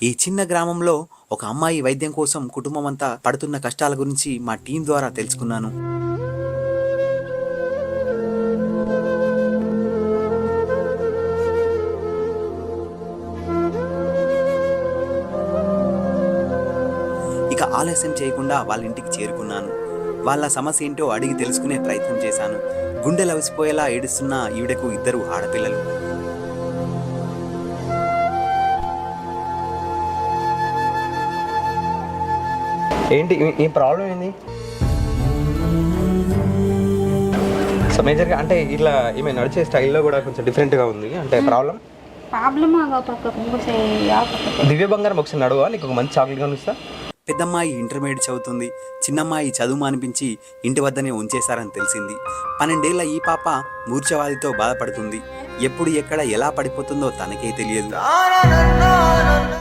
ఈ చిన్న గ్రామంలో ఒక అమ్మాయి వైద్యం కోసం కుటుంబం అంతా పడుతున్న కష్టాల గురించి మా టీం ద్వారా తెలుసుకున్నాను. ఇక ఆలస్యం చేయకుండా వాళ్ళ ఇంటికి చేరుకున్నాను. వాళ్ళ సమస్య ఏంటో అడిగి తెలుసుకునే ప్రయత్నం చేశాను. గుండెలు అవిసిపోయేలా ఏడుస్తున్న ఈవిడకు 2 ఆడపిల్లలు. ఏంటి ఈ ప్రాబ్లం ఏంది? సో మేజర్గా అంటే ఇట్లా ఈమె నడిచే స్టైల్లో కూడా కొంచెం డిఫరెంట్గా ఉంది. అంటే ప్రాబ్లం దివ్య బంగారం ఒకసారి నడువా, నీకు ఒక మంచి చాక్లెట్ కనిపిస్తా. పెద్దమ్మాయి ఇంటర్మీడియట్ చదువుతుంది. చిన్నమ్మాయి చదువు అనిపించి ఇంటి వద్దనే ఉంచేశారని తెలిసింది. 12 ఏళ్ల ఈ పాప మూర్ఛవాదితో బాధపడుతుంది. ఎప్పుడు ఎక్కడ ఎలా పడిపోతుందో తనకే తెలియదు.